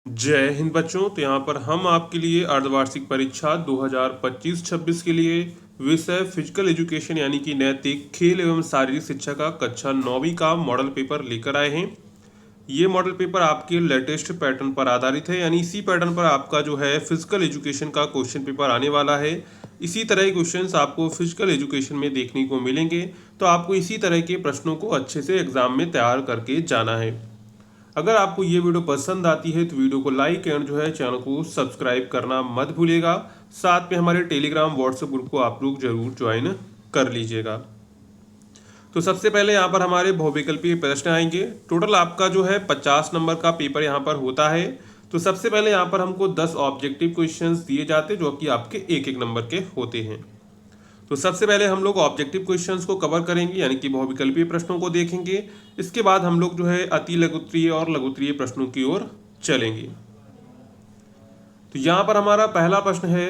जय हिंद बच्चों। तो यहाँ पर हम आपके लिए अर्धवार्षिक परीक्षा 2025-26 के लिए विषय फिजिकल एजुकेशन यानी कि नैतिक खेल एवं शारीरिक शिक्षा का कक्षा 9वीं का मॉडल पेपर लेकर आए हैं। ये मॉडल पेपर आपके लेटेस्ट पैटर्न पर आधारित है, यानी इसी पैटर्न पर आपका जो है फिजिकल एजुकेशन का क्वेश्चन पेपर आने वाला है। इसी तरह के क्वेश्चंस आपको फिजिकल एजुकेशन में देखने को मिलेंगे, तो आपको इसी तरह के प्रश्नों को अच्छे से एग्जाम में तैयार करके जाना है। अगर आपको ये वीडियो पसंद आती है तो वीडियो को लाइक एंड जो है चैनल को सब्सक्राइब करना मत भूलिएगा। साथ में हमारे टेलीग्राम व्हाट्सएप ग्रुप को आप लोग जरूर ज्वाइन कर लीजिएगा। तो सबसे पहले यहाँ पर हमारे बहुविकल्पीय प्रश्न आएंगे। टोटल आपका जो है 50 नंबर का पेपर यहाँ पर होता है। तो सबसे पहले यहाँ पर हमको 10 ऑब्जेक्टिव क्वेश्चंस दिए जाते हैं जो कि आपके एक एक नंबर के होते हैं। तो सबसे पहले हम लोग ऑब्जेक्टिव क्वेश्चंस को कवर करेंगे, यानी कि बहुविकल्पीय प्रश्नों को देखेंगे। इसके बाद हम लोग जो है अति लघुत्तरीय और लघुत्तरीय प्रश्नों की ओर चलेंगे। तो यहाँ पर हमारा पहला प्रश्न है,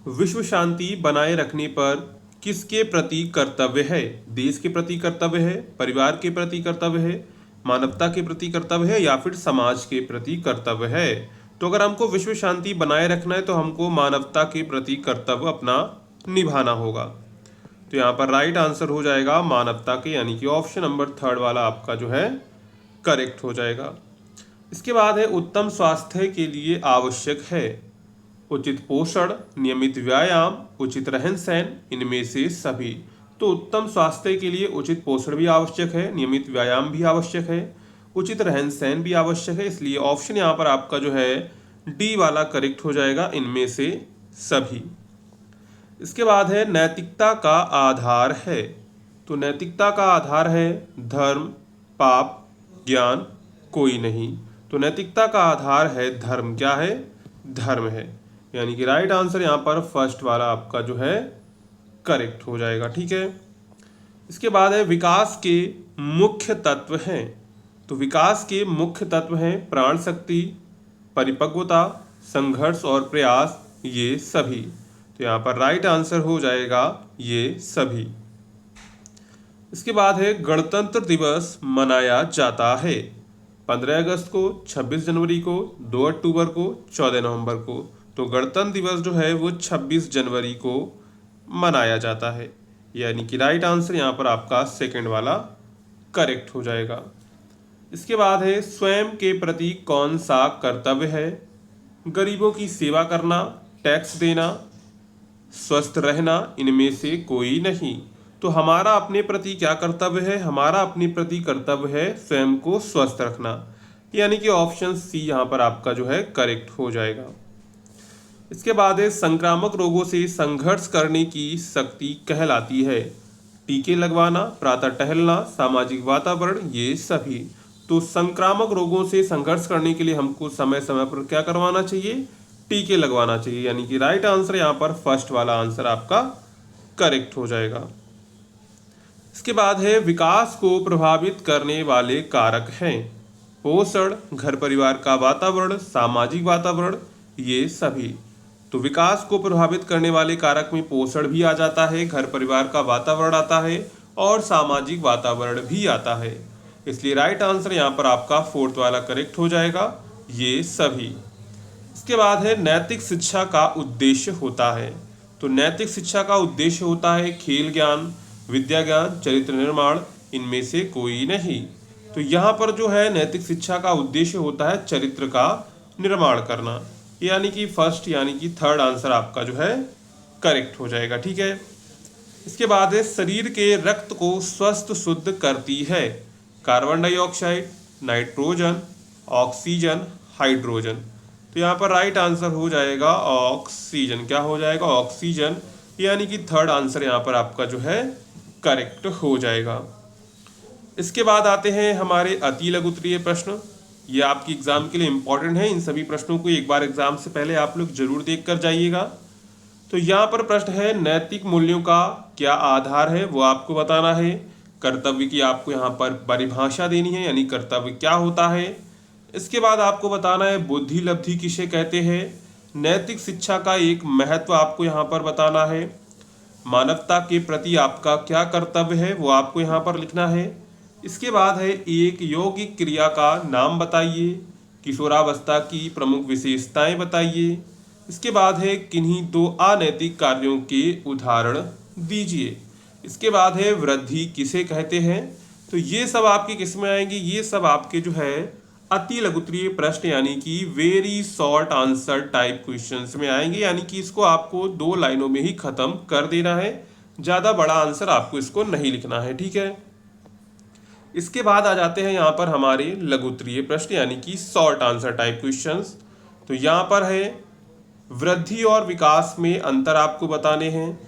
विश्व शांति बनाए रखने पर किसके प्रति कर्तव्य है? देश के प्रति कर्तव्य है, परिवार के प्रति कर्तव्य है, मानवता के प्रति कर्तव्य है या फिर समाज के प्रति कर्तव्य है? तो अगर हमको विश्व शांति बनाए रखना है तो हमको मानवता के प्रति कर्तव्य अपना निभाना होगा। तो यहाँ पर राइट आंसर हो जाएगा मानवता के, यानी कि ऑप्शन नंबर 3 वाला आपका जो है करेक्ट हो जाएगा। इसके बाद है, उत्तम स्वास्थ्य के लिए आवश्यक है उचित पोषण, नियमित व्यायाम, उचित रहन सहन, इनमें से सभी। तो उत्तम स्वास्थ्य के लिए उचित पोषण भी आवश्यक है, नियमित व्यायाम भी आवश्यक है, उचित रहन सहन भी आवश्यक है, इसलिए ऑप्शन यहाँ पर आपका जो है डी वाला करेक्ट हो जाएगा, इनमें से सभी। इसके बाद है, नैतिकता का आधार है। तो नैतिकता का आधार है धर्म, पाप, ज्ञान, कोई नहीं। तो नैतिकता का आधार है धर्म। क्या है? धर्म है, यानी कि राइट आंसर यहाँ पर फर्स्ट वाला आपका जो है करेक्ट हो जाएगा। ठीक है। इसके बाद है, विकास के मुख्य तत्व हैं। तो विकास के मुख्य तत्व हैं प्राण शक्ति, परिपक्वता, संघर्ष और प्रयास, ये सभी। तो यहाँ पर राइट आंसर हो जाएगा ये सभी। इसके बाद है, गणतंत्र दिवस मनाया जाता है 15 अगस्त को, 26 जनवरी को, 2 अक्टूबर को, 14 नवंबर को। तो गणतंत्र दिवस जो है वो 26 जनवरी को मनाया जाता है, यानी कि राइट आंसर यहाँ पर आपका सेकंड वाला करेक्ट हो जाएगा। इसके बाद है, स्वयं के प्रति कौन सा कर्तव्य है? गरीबों की सेवा करना, टैक्स देना, स्वस्थ रहना, इनमें से कोई नहीं। तो हमारा अपने प्रति क्या कर्तव्य है? हमारा अपने प्रति कर्तव्य है स्वयं को स्वस्थ रखना, यानी कि ऑप्शन सी यहाँ पर आपका जो है करेक्ट हो जाएगा। इसके बाद है, संक्रामक रोगों से संघर्ष करने की शक्ति कहलाती है टीके लगवाना, प्रातः टहलना, सामाजिक वातावरण, ये सभी। तो संक्रामक रोगों से संघर्ष करने के लिए हमको समय समय पर क्या करवाना चाहिए? टीके लगवाना चाहिए, यानी कि राइट आंसर यहाँ पर फर्स्ट वाला आंसर आपका करेक्ट हो जाएगा। इसके बाद है, विकास को प्रभावित करने वाले कारक हैं पोषण, घर परिवार का वातावरण, सामाजिक वातावरण, ये सभी। तो विकास को प्रभावित करने वाले कारक में पोषण भी आ जाता है, घर परिवार का वातावरण आता है और सामाजिक वातावरण भी आता है, इसलिए राइट आंसर यहाँ पर आपका फोर्थ वाला करेक्ट हो जाएगा, ये सभी। इसके बाद है, नैतिक शिक्षा का उद्देश्य होता है। तो नैतिक शिक्षा का उद्देश्य होता है खेल ज्ञान, विद्या ज्ञान, चरित्र निर्माण, इनमें से कोई नहीं। तो यहाँ पर जो है नैतिक शिक्षा का उद्देश्य होता है चरित्र का निर्माण करना, यानी कि फर्स्ट यानी कि थर्ड आंसर आपका जो है करेक्ट हो जाएगा। ठीक है। इसके बाद है, शरीर के रक्त को स्वस्थ शुद्ध करती है carbon dioxide, nitrogen, oxygen, hydrogen. तो यहाँ पर राइट आंसर हो जाएगा ऑक्सीजन। क्या हो जाएगा? ऑक्सीजन, यानी कि थर्ड आंसर यहाँ पर आपका जो है करेक्ट हो जाएगा। इसके बाद आते हैं हमारे अति लघुत्तरीय प्रश्न। ये आपकी एग्जाम के लिए इंपॉर्टेंट है, इन सभी प्रश्नों को एक बार एग्जाम से पहले आप लोग जरूर देख कर जाइएगा। तो यहाँ पर प्रश्न है, नैतिक मूल्यों का क्या आधार है वो आपको बताना है। कर्तव्य की आपको यहाँ पर परिभाषा देनी है, यानी कर्तव्य क्या होता है। इसके बाद आपको बताना है बुद्धि लब्धि किसे कहते हैं। नैतिक शिक्षा का एक महत्व आपको यहाँ पर बताना है। मानवता के प्रति आपका क्या कर्तव्य है वो आपको यहाँ पर लिखना है। इसके बाद है, एक यौगिक क्रिया का नाम बताइए। किशोरावस्था की प्रमुख विशेषताएं बताइए। इसके बाद है किन्हीं दो अनैतिक कार्यों के उदाहरण दीजिए। इसके बाद है वृद्धि किसे कहते हैं। तो ये सब आपके किस में आएंगे, ये सब आपके जो है अति लघुत्तरीय प्रश्न यानी कि very short answer type questions में आएंगे, यानी कि इसको आपको 2 लाइनों में ही खत्म कर देना है, ज्यादा बड़ा आंसर आपको इसको नहीं लिखना है, ठीक है। इसके बाद आ जाते हैं यहाँ पर हमारे लघुत्तरीय प्रश्न यानी कि शॉर्ट आंसर टाइप क्वेश्चंस। तो यहाँ पर है वृद्धि और विकास में अंतर आपको बताने हैं।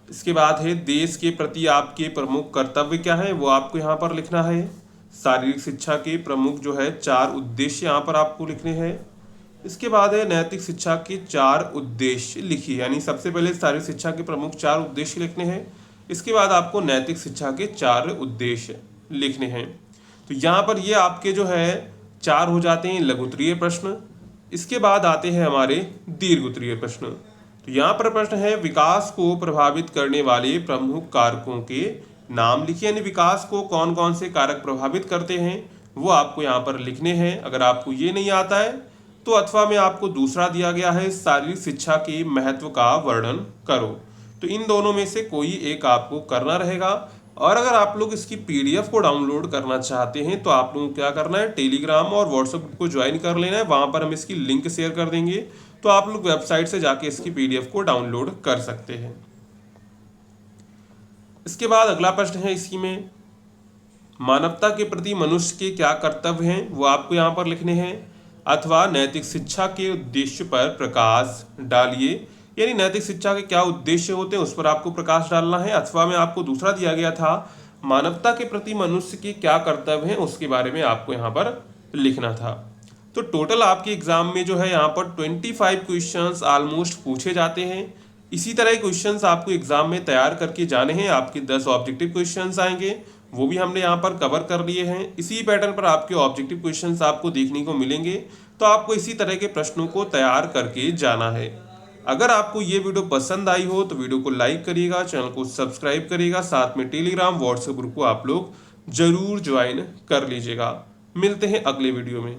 इसके बाद है देश के प्रति आपके प्रमुख कर्तव्य क्या है, वो आपको यहाँ पर लिखना है। शारीरिक शिक्षा के प्रमुख जो है 4 उद्देश्य यहाँ पर आपको लिखने हैं। इसके बाद है नैतिक शिक्षा के 4 उद्देश्य लिखिए, यानी सबसे पहले शारीरिक शिक्षा के प्रमुख 4 उद्देश्य लिखने हैं। इसके बाद आपको नैतिक शिक्षा के 4 उद्देश्य लिखने हैं। तो यहाँ पर ये आपके जो है 4 हो जाते हैं लघुत्तरीय प्रश्न। इसके बाद आते हैं हमारे दीर्घोत्तरीय प्रश्न। तो यहाँ पर प्रश्न है विकास को प्रभावित करने वाले प्रमुख कारकों के नाम लिखिए, यानी विकास को कौन कौन से कारक प्रभावित करते हैं वो आपको यहाँ पर लिखने हैं। अगर आपको ये नहीं आता है तो अथवा में आपको दूसरा दिया गया है शारीरिक शिक्षा के महत्व का वर्णन करो। तो इन दोनों में से कोई एक आपको करना रहेगा। और अगर आप लोग इसकी पीडीएफ को डाउनलोड करना चाहते हैं तो आप लोगों को क्या करना है, टेलीग्राम और व्हाट्सएप को ज्वाइन कर लेना है, वहां पर हम इसकी लिंक शेयर कर देंगे, तो आप लोग वेबसाइट से जाके इसकी पीडीएफ को डाउनलोड कर सकते हैं। इसके बाद अगला प्रश्न है इसी में, मानवता के प्रति मनुष्य के क्या कर्तव्य हैं वो आपको यहाँ पर लिखने हैं, अथवा नैतिक शिक्षा के उद्देश्य पर प्रकाश डालिए, यानी नैतिक शिक्षा के क्या उद्देश्य होते हैं उस पर आपको प्रकाश डालना है। अथवा में आपको दूसरा दिया गया था मानवता के प्रति मनुष्य के क्या कर्तव्य हैं, उसके बारे में आपको यहाँ पर लिखना था। तो टोटल आपके एग्जाम में जो है यहाँ पर 25 क्वेश्चंस ऑलमोस्ट पूछे जाते हैं। इसी तरह क्वेश्चंस आपको एग्जाम में तैयार करके जाने हैं। आपके 10 ऑब्जेक्टिव क्वेश्चंस आएंगे, वो भी हमने यहाँ पर कवर कर लिए हैं। इसी पैटर्न पर आपके ऑब्जेक्टिव क्वेश्चंस आपको देखने को मिलेंगे, तो आपको इसी तरह के प्रश्नों को तैयार करके जाना है। अगर आपको ये वीडियो पसंद आई हो तो वीडियो को लाइक करिएगा, चैनल को सब्सक्राइब करिएगा, साथ में टेलीग्राम व्हाट्सएप ग्रुप को आप लोग जरूर ज्वाइन कर लीजिएगा। मिलते हैं अगले वीडियो में।